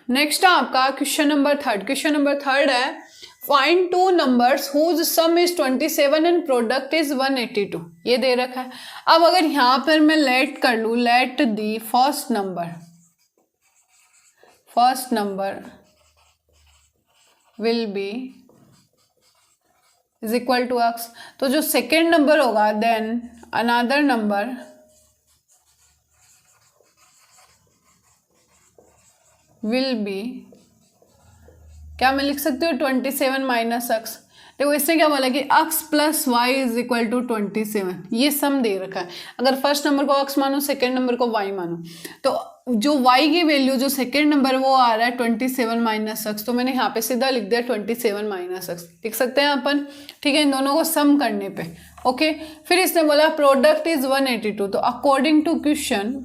Next है आपका question number third. Question number third है find two numbers whose sum is 27 and product is 182। ये दे रखा है। अब अगर यहाँ पर मैं लेट कर लूँ, let the first number will be is equal to x, तो जो सेकेंड नंबर होगा then another number will be, क्या मैं लिख सकती हूँ 27 माइनस x। देखो इसने क्या बोला कि x plus y is equal to 27, ये सम दे रखा है। अगर फर्स्ट नंबर को x मानो, सेकेंड नंबर को y मानो, तो जो y की वैल्यू जो सेकेंड नंबर वो आ रहा है 27 माइनस x, तो मैंने यहाँ पे सीधा लिख दिया 27 माइनस x, लिख सकते हैं अपन, ठीक है, इन दोनों को सम करने पे। ओके, फिर इसने बोला प्रोडक्ट इज 182, तो अकॉर्डिंग टू क्वेश्चन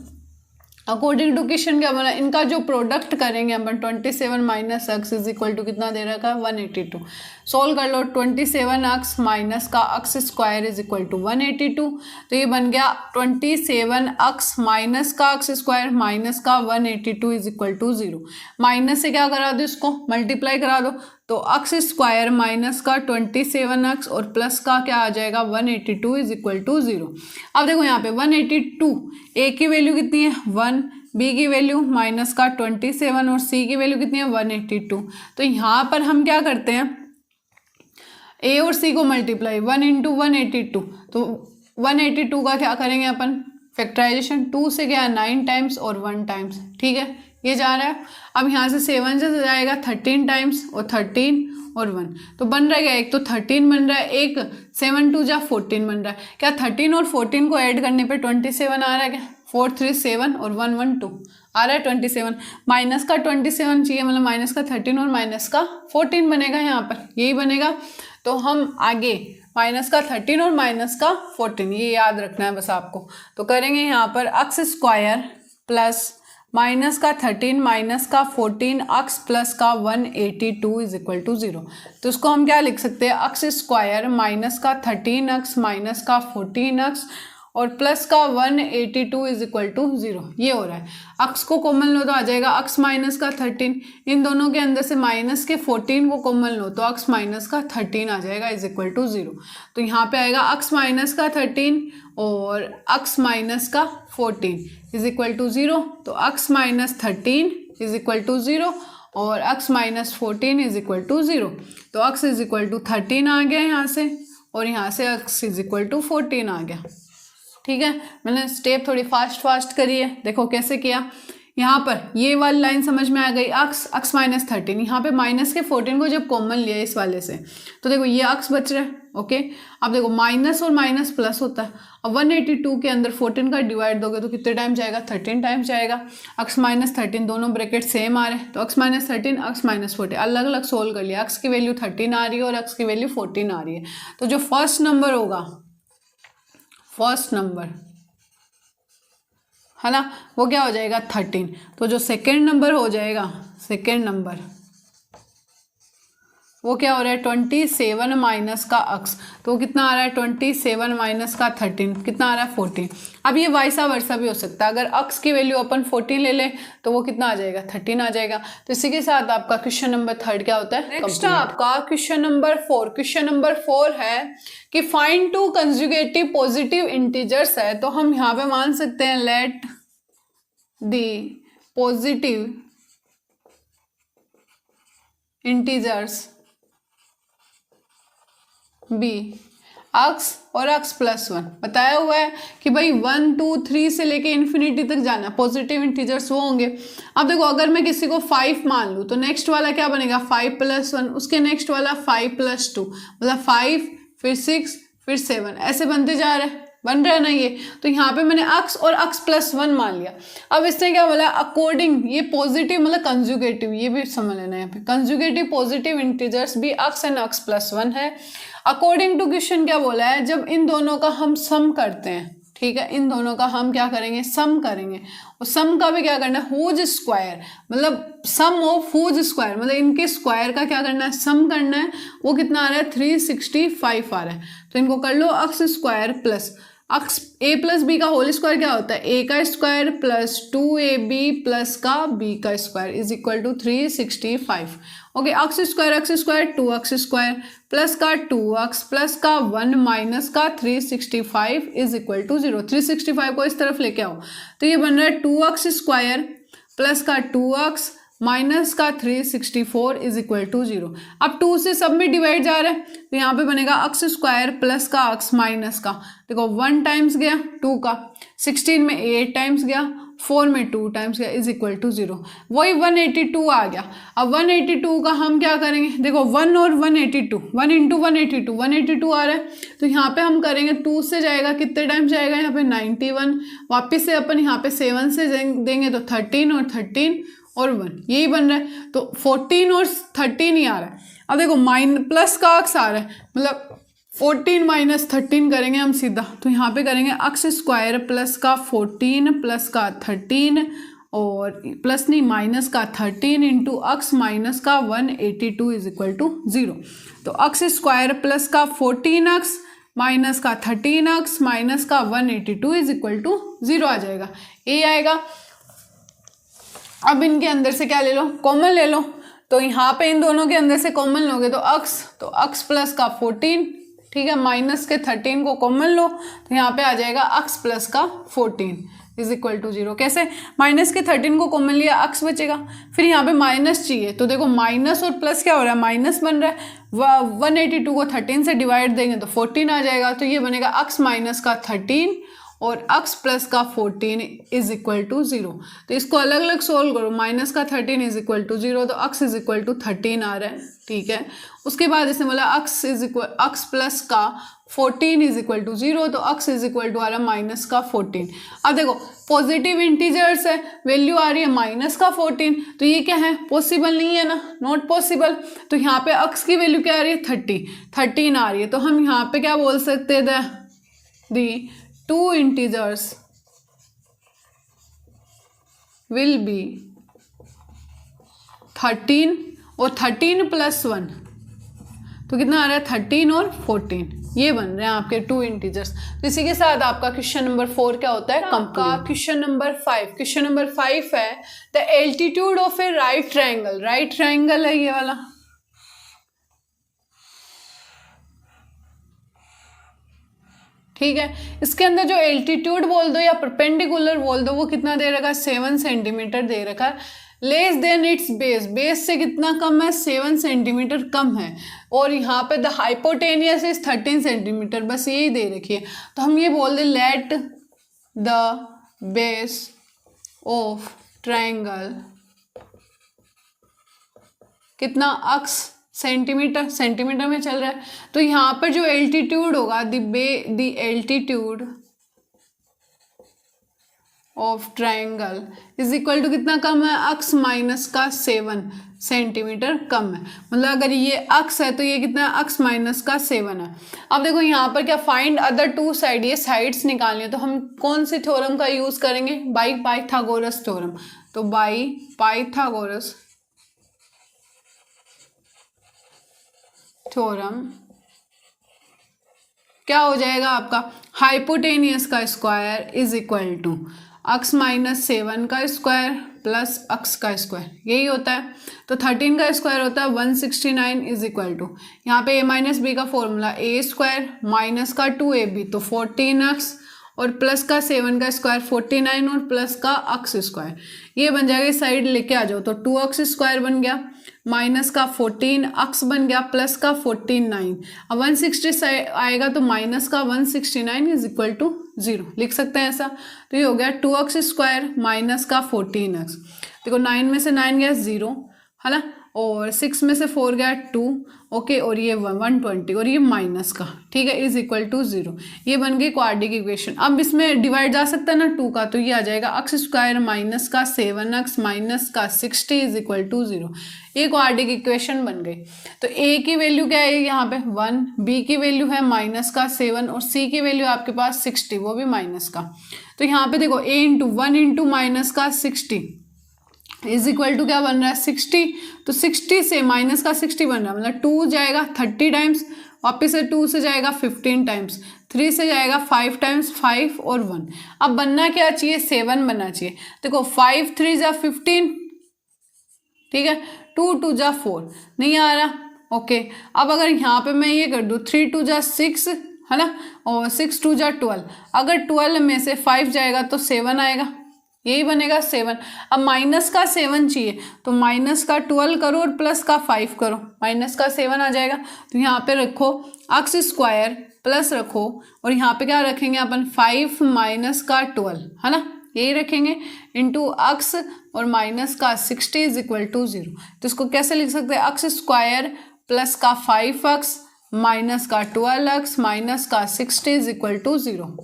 क्या बोला, इनका जो प्रोडक्ट करेंगे अपन 27 minus x is equal to कितना दे रखा है 182। सोल्व कर लो, 27x माइनस का x square is equal to 182, तो ये बन गया 27x माइनस का x स्क्वायर माइनस का 182 इज इक्वल टू 0। माइनस से क्या करा दो, इसको मल्टीप्लाई करा दो, तो x स्क्वायर माइनस का 27x और प्लस का क्या आ जाएगा 182 इज इक्वल टू 0। अब देखो यहाँ पे 182, a की वैल्यू कितनी है 1, b की वैल्यू माइनस का 27 और c की वैल्यू कितनी है 182। तो यहाँ पर हम क्या करते हैं, a और c को मल्टीप्लाई 1 इंटू 182, तो 182 का क्या करेंगे अपन फैक्टराइजेशन, 2 से गया 9 टाइम्स और 1 टाइम्स, ठीक है, ये जा रहा है। अब यहाँ से 7 से जाएगा 13 टाइम्स और 13 और 1, तो बन रहा है एक तो 13 बन रहा है, एक 7 2 जा 14 बन रहा है। क्या 13 और 14 को ऐड करने पे 27 आ रहा है क्या, 4 3 7 और 1 1 2 आ रहा है 27। माइनस का 27 चाहिए, मतलब माइनस का 13 और माइनस का 14 बनेगा, यहाँ पर यही बनेगा। तो हम आगे माइनस का 13 और माइनस का 14 ये याद रखना है बस आपको। तो करेंगे यहाँ पर x स्क्वायर प्लस माइनस का 13 माइनस का 14 x प्लस का 182 इज इक्वल टू 0। तो उसको हम क्या लिख सकते हैं, x स्क्वायर माइनस का 13x माइनस का 14x और प्लस का 182 इज इक्वल टू 0, ये हो रहा है। x को कॉमन लो तो आ जाएगा x माइनस का 13, इन दोनों के अंदर से माइनस के 14 को कॉमन लो तो x माइनस का 13 आ जाएगा इज इक्वल टू 0। तो यहाँ पे आएगा x माइनस का 13 और x माइनस का 14 इज इक्वल टू 0, तो x minus 13 is equal to 0 और x minus 14 is equal to 0। तो x इज इक्वल टू 13 आ गया यहाँ से, और यहाँ से x इज इक्वल टू 14 आ गया, ठीक है। मैंने स्टेप थोड़ी फास्ट करी है, देखो कैसे किया। यहाँ पर ये वाली लाइन समझ में आ गई, x माइनस 13, यहाँ पे माइनस के 14 को जब कॉमन लिया इस वाले से, तो देखो ये x बच रहा है। ओके, अब देखो माइनस और माइनस प्लस होता है। अब 182 के अंदर 14 का डिवाइड दोगे तो कितने टाइम जाएगा, 13 टाइम जाएगा। x माइनस 13 दोनों ब्रैकेट सेम आ रहे हैं, तो x माइनस 13 x माइनस 14 अलग अलग सोल्व कर लिया। x की वैल्यू 13 आ रही है और x की वैल्यू 14 आ रही है। तो जो फर्स्ट नंबर होगा, फर्स्ट नंबर है ना, वो क्या हो जाएगा 13। तो जो सेकेंड नंबर हो जाएगा, सेकेंड नंबर वो क्या हो रहा है 27 माइनस का x, तो वो कितना आ रहा है 27 माइनस का 13 कितना आ रहा है 14। अब ये वाइसा वर्सा भी हो सकता है, अगर x की वैल्यू अपन 14 ले लें तो वो कितना आ जाएगा 13 आ जाएगा। तो इसी के साथ आपका क्वेश्चन नंबर थर्ड क्या होता है, नेक्स्ट आपका क्वेश्चन नंबर 4। क्वेश्चन नंबर 4 है कि find two consecutive positive integers है, तो हम यहाँ पे मान सकते हैं let the positive integers be x और x प्लस 1। बताया हुआ है कि भाई 1 2 3 से लेके इन्फिनिटी तक जाना, पॉजिटिव इंटीजर्स वो होंगे। अब देखो अगर मैं किसी को 5 मान लूँ तो नेक्स्ट वाला क्या बनेगा 5 प्लस 1, उसके नेक्स्ट वाला 5 प्लस 2, मतलब 5 फिर 6 फिर 7, ऐसे बनते जा रहे हैं, बन रहा है ना ये। तो यहाँ पे मैंने x और x प्लस 1 मान लिया। अब इसने क्या बोला अकॉर्डिंग, ये पॉजिटिव मतलब कंजुगेटिव, ये भी समझ लेना यहाँ पे, कंजुगेटिव पॉजिटिव इंटीजर्स भी x एंड x प्लस 1 है। अकॉर्डिंग टू क्वेश्चन क्या बोला है, जब इन दोनों का हम सम करते हैं, ठीक है, इन दोनों का हम क्या करेंगे सम करेंगे, और सम का भी क्या करना है हुज स्क्वायर, मतलब सम ऑफ हुज स्क्वायर, मतलब इनके स्क्वायर का क्या करना है सम करना है। वो कितना आ रहा है 365 आ रहा है, तो इनको कर लो x square plus x a plus b का होल स्क्वायर क्या होता है, ए का स्क्वायर प्लस 2ab प्लस का बी का square is equal to 365। Okay, x square 2x square plus का 2x प्लस का 1 माइनस का 365 इज इक्वल टू 0। 365 को इस तरफ लेके आओ तो ये बन रहा है 2x स्क्वायर प्लस का 2x माइनस का 364 इज इक्वल टू 0। अब 2 से सब में डिवाइड जा रहा है तो यहाँ पे बनेगा x स्क्वायर प्लस का x माइनस का, देखो 1 टाइम्स गया 2 का, 16 में 8 टाइम्स गया, 4 में 2 टाइम्स गया इज इक्वल टू 0। वही 182 आ गया। अब 182 का हम क्या करेंगे, देखो 1 और 182, 1 इंटू 182 आ रहा है तो यहाँ पे हम करेंगे 2 से जाएगा, कितने टाइम्स जाएगा यहाँ पे 91, वापस से अपन यहाँ पे 7 से देंगे तो 13 और 13 और 1 यही बन रहा है, तो 14 और 13 ही आ रहा है। अब देखो प्लस का अक्स आ रहा है, मतलब 14 माइनस 13 करेंगे हम सीधा, तो यहाँ पे करेंगे अक्स स्क्वायर प्लस का 14 प्लस का 13 और प्लस नहीं माइनस का 13 इंटू अक्स माइनस का 182 इज इक्वल टू 0। तो अक्स स्क्वायर प्लस का 14x माइनस का 13x माइनस का 182 इज इक्वल टू 0 आ जाएगा, ए आएगा। अब इनके अंदर से क्या ले लो, कॉमन ले लो, तो यहाँ पे इन दोनों के अंदर से कॉमन लोगे तो अक्स प्लस का 14, ठीक है, माइनस के 13 को कॉमन लो तो यहाँ पे आ जाएगा अक्स प्लस का 14 इज इक्वल टू 0। कैसे, माइनस के 13 को कॉमन लिया, अक्स बचेगा, फिर यहाँ पे माइनस चाहिए तो देखो माइनस और प्लस क्या हो रहा है, माइनस बन रहा है, 182 को 13 से डिवाइड देंगे तो 14 आ जाएगा, तो ये बनेगा अक्स माइनस का 13 और x प्लस का 14 इज इक्वल टू 0। तो इसको अलग अलग सोल्व करो, माइनस का 13 इज इक्वल टू 0 तो x इज इक्वल टू 13 आ रहा है, ठीक है। उसके बाद जैसे मतलब x प्लस का 14 इज इक्वल टू 0 तो x इज इक्वल टू आ रहा है माइनस का 14। अब देखो पॉजिटिव इंटीजर्स है, वैल्यू आ रही है माइनस का 14, तो ये क्या है, पॉसिबल नहीं है ना, नॉट पॉसिबल। तो यहाँ पे x की वैल्यू क्या आ रही है 13 आ रही है, तो हम यहाँ पे क्या बोल सकते थे, दी two integers will be 13 और 13 प्लस 1 तो कितना आ रहा है 13 और 14, ये बन रहे हैं आपके टू इंटीजर्स। तो इसी के साथ आपका क्वेश्चन नंबर 4 क्या होता है, आपका क्वेश्चन नंबर 5। क्वेश्चन नंबर 5 है the altitude of A right triangle, right triangle है ये वाला, ठीक है। इसके अंदर जो एल्टीट्यूड बोल दो या परपेंडिकुलर बोल दो वो कितना दे रखा है, 7 सेंटीमीटर दे रखा है, less than it's base, base से कितना कम है, 7 सेंटीमीटर कम है, और यहाँ पे द हाइपोटेनियस इज 13 सेंटीमीटर, बस यही दे रखी है। तो हम ये बोल दें let the base of triangle कितना, अक्स सेंटीमीटर में चल रहा है, तो यहाँ पर जो एल्टीट्यूड होगा the altitude of triangle is equal to कितना कम है, अक्स माइनस का 7 सेंटीमीटर कम है, मतलब अगर ये अक्स है तो ये कितना है, अक्स माइनस का 7 है। अब देखो यहाँ पर क्या, फाइंड अदर टू साइड, ये साइड्स निकालनी है, तो हम कौन सी थ्योरम का यूज करेंगे, बाई पाइथागोरस थ्योरम। तो बाई पाइथागोरस थ्योरम क्या हो जाएगा आपका, हाइपोटेनियस का square is equal to x minus 7 का स्क्वायर प्लस अक्स का स्क्वायर, यही होता है। तो 13 का स्क्वायर होता है 169 इज इक्वल टू, यहाँ पे a माइनस बी का फॉर्मूला ए स्क्वायर माइनस का 2ab तो 14x और प्लस का 7 का स्क्वायर 49 और प्लस का अक्स स्क्वायर, ये बन जाएगा, इस साइड लेके आ जाओ तो 2x स्क्वायर बन गया, माइनस का 14 अक्स बन गया, प्लस का 49, अब 160 आएगा तो माइनस का 169 इज इक्वल टू 0 लिख सकते हैं ऐसा। तो ये हो गया 2x स्क्वायर माइनस का 14x, देखो 9 में से 9 गया 0 है ना, और 6 में से 4 गया 2, ओके, और ये 120 और ये माइनस का, ठीक है, इज इक्वल टू 0, ये बन गई क्वाड्रेटिक इक्वेशन। अब इसमें डिवाइड जा सकता है ना 2 का, तो ये आ जाएगा अक्स स्क्वायर माइनस का 7x माइनस का 60 इज इक्वल टू 0, ये क्वाड्रेटिक इक्वेशन बन गई। तो a की वैल्यू क्या है यहाँ पे 1, b की वैल्यू है माइनस का 7 और c की वैल्यू आपके पास 60, वो भी माइनस का। तो यहाँ पे देखो a इंटू 1 इंटू माइनस का 60 इज इक्वल टू क्या बन रहा है 60, तो 60 से माइनस का 60 बन रहा है, मतलब 2 जाएगा 30 टाइम्स वापस से 2 से जाएगा 15 टाइम्स, 3 से जाएगा 5 टाइम्स, 5 और 1। अब बनना क्या चाहिए, 7 बनना चाहिए। देखो 5 3 जा 15, ठीक है, 2 2 जा 4, नहीं आ रहा, ओके। अब अगर यहाँ पे मैं ये कर दूँ 3 2 जा 6, है ना, और 6 2 जा 12, अगर 12 में से 5 जाएगा तो 7 आएगा, यही बनेगा 7। अब माइनस का 7 चाहिए तो माइनस का 12 करो और प्लस का 5 करो, माइनस का 7 आ जाएगा। तो यहाँ पे रखो एक्स स्क्वायर प्लस रखो, और यहाँ पे क्या रखेंगे अपन, 5 माइनस का 12, है ना, यही रखेंगे, इंटू एक्स और माइनस का 60 इज इक्वल टू 0। तो इसको कैसे लिख सकते हैं, एक्स स्क्वायर प्लस का 5x माइनस का 12x माइनस का 60 इज इक्वल टू 0।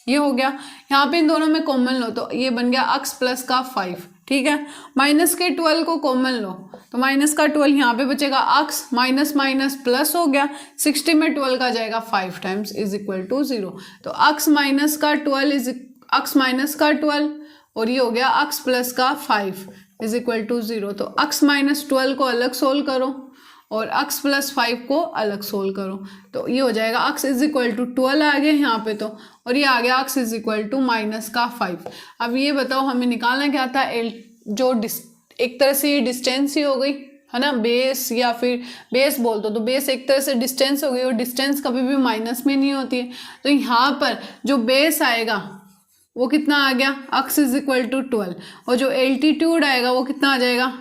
ये हो गया। यहाँ पे इन दोनों में कॉमन लो तो ये बन गया x प्लस का 5, ठीक है। माइनस के 12 को कॉमन लो तो माइनस का 12 यहाँ पे बचेगा x, माइनस माइनस प्लस हो गया, 60 में 12 का जाएगा 5 टाइम्स इज इक्वल टू 0। तो x माइनस का 12 इज x माइनस का 12 और ये हो गया x प्लस का 5 इज इक्वल टू 0। तो x माइनस 12 को अलग सोल्व करो और x प्लस 5 को अलग सोल्व करो, तो ये हो जाएगा x इज इक्वल टू 12 आ गया यहाँ पे तो, और ये आ गया x is equal to minus का 5। अब ये बताओ हमें निकालना क्या था, जो एक तरह से ये डिस्टेंस ही हो गई, है ना, बेस या फिर बेस बोल दो, तो बेस एक तरह से डिस्टेंस हो गई, और डिस्टेंस कभी भी माइनस में नहीं होती है। तो यहाँ पर जो बेस आएगा वो कितना आ गया, x इज इक्वल टू 12, और जो एल्टीट्यूड आएगा वो कितना आ जाएगा,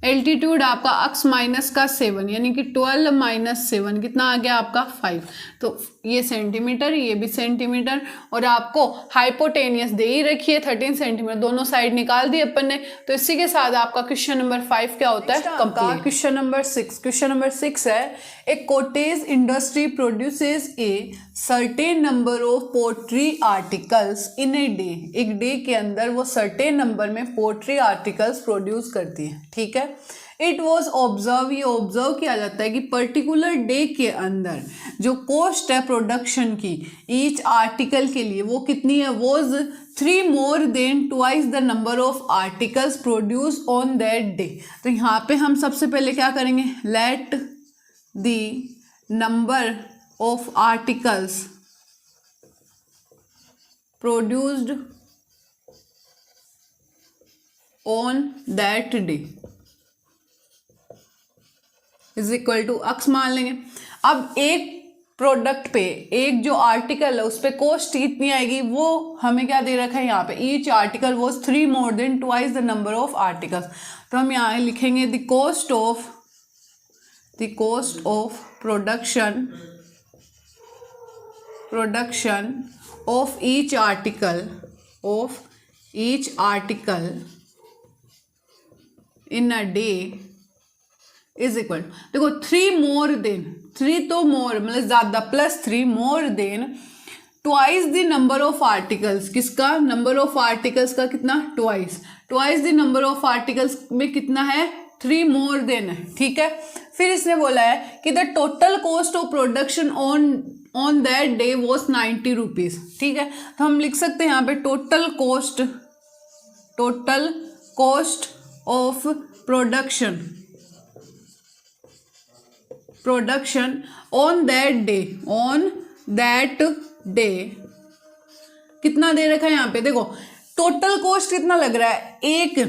एल्टीट्यूड आपका x माइनस का 7 यानी कि 12 माइनस 7 कितना आ गया आपका 5। तो ये सेंटीमीटर, ये भी सेंटीमीटर, और आपको हाइपोटेनियस दे ही रखी है 13 सेंटीमीटर, दोनों साइड निकाल दी अपन ने। तो इसी के साथ आपका क्वेश्चन नंबर 5 क्या होता है, complete. Question number 6, question number 6 है, a cottage industry produces a certain number of pottery articles in a day. एक डे के अंदर वो सर्टेन नंबर में पोट्री आर्टिकल्स प्रोड्यूस करती है, ठीक है। इट वॉज ऑब्जर्व, ये ऑब्जर्व किया जाता है कि पर्टिकुलर डे के अंदर जो कॉस्ट है प्रोडक्शन की ईच आर्टिकल के लिए वो कितनी है, was 3 more than twice the number of articles produced on that day। तो यहाँ पे हम सबसे पहले क्या करेंगे, let the number of articles produced on that day is equal to x मान लेंगे। अब एक प्रोडक्ट पे, एक जो आर्टिकल है उस पर कॉस्ट कितनी आएगी वो हमें क्या दे रखा है यहाँ पे, each article was 3 more than twice the number of articles. तो हम यहाँ लिखेंगे the cost of production of each article in a day is equal, देखो 3 more than, 3 तो मोर मतलब ज़्यादा, plus 3 more than twice the number of articles, किसका, number of articles का कितना, twice the number of articles में कितना है, 3 more than है, ठीक है। फिर इसने बोला है कि the total cost of production on that day was 90 rupees, ठीक है। तो हम लिख सकते हैं यहाँ पे total cost of production on that day कितना दे रखा है यहाँ पे, देखो टोटल कॉस्ट कितना लग रहा है, एक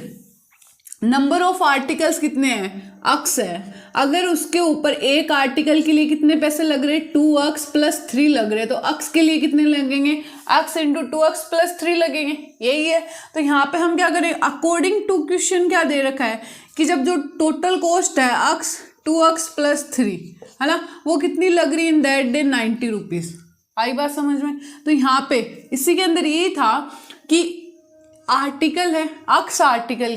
नंबर ऑफ आर्टिकल्स कितने हैं, x है, अगर उसके ऊपर एक आर्टिकल के लिए कितने पैसे लग रहे हैं, 2x प्लस 3 लग रहे हैं, तो x के लिए कितने लगेंगे, x इंटू 2x प्लस 3 लगेंगे, यही है। तो यहाँ पे हम क्या करें, अकॉर्डिंग टू क्वेश्चन क्या दे रखा है कि जब जो टोटल कॉस्ट है x 2x प्लस 3 है ना, वो कितनी लग रही है इन दैट डे, 90 रुपीज़। आई बात समझ में। तो यहाँ पे इसी के अंदर ये था कि आर्टिकल है, x आर्टिकल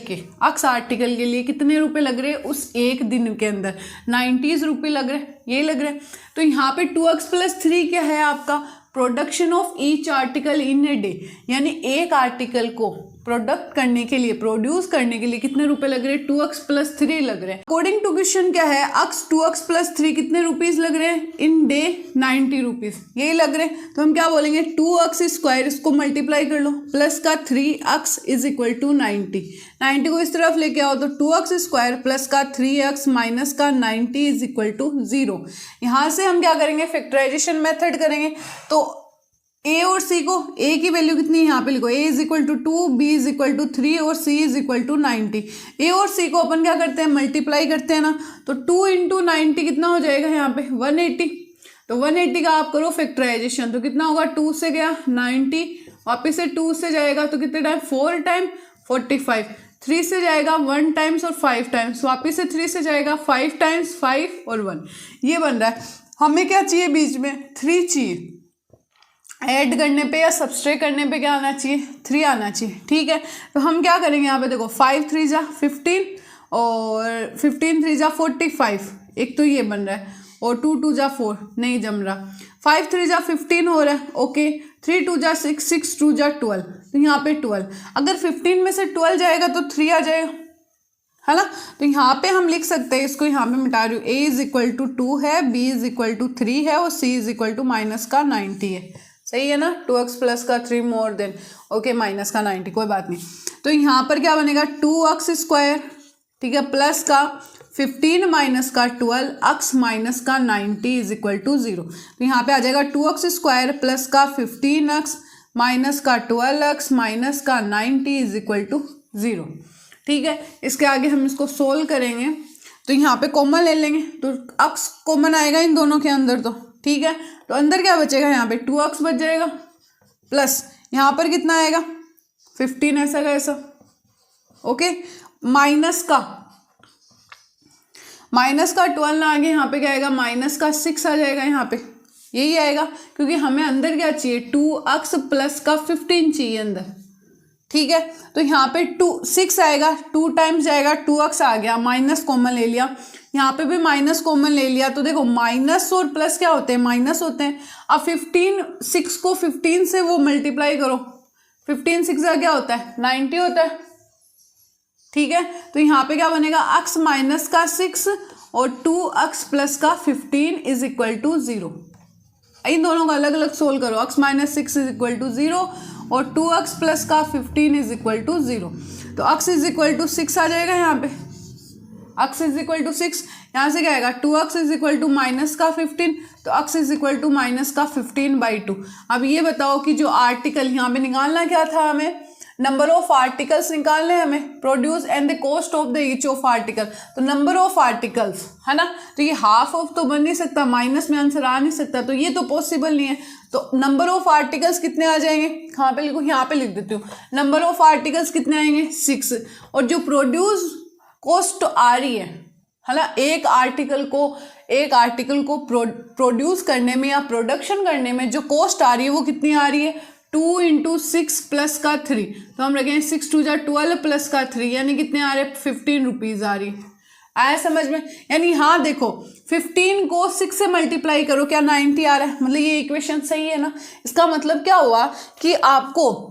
के लिए कितने रुपए लग रहे हैं उस एक दिन के अंदर, 90 रुपये लग रहे हैं, ये लग रहे हैं। तो यहाँ पे 2x प्लस 3 क्या है आपका, production of each article in a day, यानी एक आर्टिकल को प्रोडक्ट करने के लिए, प्रोड्यूस करने के लिए कितने रुपए लग रहे हैं, 2x + 3 लग रहे हैं। अकॉर्डिंग टू क्वेश्चन क्या है, x 2x + 3 कितने रुपीज लग रहे हैं इन डे, 90 रुपीज, यही लग रहे हैं। तो हम क्या बोलेंगे, 2x², इसको मल्टीप्लाई कर लो, प्लस का 3x = 90। 90 को इस तरफ लेके आओ तो 2x² प्लस का 3x माइनस का 90 = 0। यहाँ से हम क्या करेंगे, फैक्टराइजेशन मेथड करेंगे। तो a और c को, a की वैल्यू कितनी है यहाँ पे लिखो, a = 2, b = 3 और c = 90। a और c को अपन क्या करते हैं, मल्टीप्लाई करते हैं ना, तो 2 × 90 कितना हो जाएगा यहाँ पे 180। तो 180 का आप करो फैक्टराइजेशन, तो कितना होगा, 2 से गया 90, वापस से 2 से जाएगा तो कितने टाइम, 4 टाइम 45, 3 से जाएगा 1 टाइम्स और 5 टाइम्स, वापस से 3 से जाएगा 5 टाइम्स, 5 और 1, ये बन रहा है। हमें क्या चाहिए बीच में, 3 चाहिए। ऐड करने पे या सब्सट्रैक्ट करने पे क्या आना चाहिए, 3 आना चाहिए, ठीक है। तो हम क्या करेंगे यहाँ पे, देखो 5 3 जा 15 और 15 3 जा 45, एक तो ये बन रहा है, और 2 2 जा 4 नहीं जम रहा, 5 3 जा 15 हो रहा है, ओके, 3 2 जा 6 6 2 जा 12, तो यहाँ पे 12, अगर 15 में से 12 जाएगा तो 3 आ जाएगा, है ना। तो यहाँ पे हम लिख सकते हैं, इसको यहाँ पे मिटा रही हूँ, a = 2 है, b = 3 है और c = माइनस का 90 है, सही है ना। 2x प्लस का 3 मोर देन, ओके, माइनस का 90, कोई बात नहीं। तो यहाँ पर क्या बनेगा, 2x², ठीक है, प्लस का 15 माइनस का 12 x माइनस का 90 = 0। तो यहाँ पे आ जाएगा 2x² प्लस का 15x माइनस का 12x माइनस का 90 = 0, ठीक है। इसके आगे हम इसको सोल्व करेंगे, तो यहाँ पे कॉमन ले लेंगे, तो x कॉमन आएगा इन दोनों के अंदर, तो ठीक है। तो अंदर क्या बचेगा, यहाँ पे 2x बच जाएगा, प्लस यहाँ पर कितना आएगा 15, ऐसा का ऐसा, ओके, माइनस का 12 ना आगे, यहाँ पे क्या आएगा, माइनस का 6 आ जाएगा, यहाँ पे यही आएगा, क्योंकि हमें अंदर क्या चाहिए, 2x प्लस का 15 चाहिए अंदर, ठीक है। तो यहाँ पे 6 आएगा, 2 टाइम्स जाएगा, 2x आ गया, माइनस कॉमन ले लिया, यहाँ पे भी माइनस कॉमन ले लिया, तो देखो माइनस और प्लस क्या होते हैं, माइनस होते हैं। अब 6 को 15 से वो मल्टीप्लाई करो, 15 6 क्या होता है, 90 होता है, ठीक है। तो यहाँ पे क्या बनेगा, x माइनस का 6 और 2x प्लस का 15 = 0। इन दोनों का अलग अलग सोल्व करो, x माइनस 6 = 0 और 2x प्लस का 15 = 0। तो x = 6 आ जाएगा, यहाँ पे x = 6, यहाँ से क्या आएगा, 2x = माइनस का 15, तो x = माइनस का 15/2। अब ये बताओ कि जो आर्टिकल यहाँ पे निकालना क्या था, हमें नंबर ऑफ आर्टिकल्स निकालने हैं हमें, produce and the cost of the each of article. तो नंबर ऑफ आर्टिकल्स है ना, तो ये हाफ ऑफ तो बन नहीं सकता, माइनस में आंसर आ नहीं सकता, तो ये तो पॉसिबल नहीं है। तो नंबर ऑफ आर्टिकल्स कितने आ जाएंगे, कहाँ पे लिखो, यहाँ पे लिख देती हूँ, नंबर ऑफ आर्टिकल्स कितने आएंगे 6, और जो प्रोड्यूस कॉस्ट आ रही है ना, एक आर्टिकल को प्रोड्यूस करने में या प्रोडक्शन करने में जो कॉस्ट आ रही है वो कितनी आ रही है, 2 × 6 प्लस का 3, तो हम रखेंगे 6 2 जा 12 प्लस का 3, यानी कितने आ रहे, 15 रुपीज़ आ रही है। आया समझ में, यानी हाँ देखो 15 को 6 से मल्टीप्लाई करो, क्या 90 आ रहा है, मतलब ये इक्वेशन सही है ना। इसका मतलब क्या हुआ कि आपको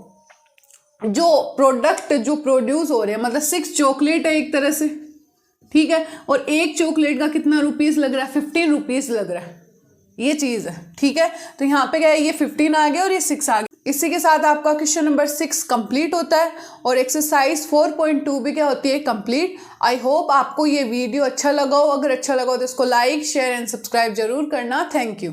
जो प्रोडक्ट जो प्रोड्यूस हो रहे हैं, मतलब 6 चॉकलेट है एक तरह से, ठीक है, और एक चॉकलेट का कितना रुपीस लग रहा है, 15 रुपीस लग रहा है, ये चीज़ है, ठीक है। तो यहाँ पे क्या है, ये 15 आ गया और ये 6 आ गया। इसी के साथ आपका क्वेश्चन नंबर 6 कंप्लीट होता है और एक्सरसाइज 4.2 भी क्या होती है, कंप्लीट। आई होप आपको ये वीडियो अच्छा लगा हो, अगर अच्छा लगा हो तो इसको लाइक शेयर एंड सब्सक्राइब जरूर करना। Thank you.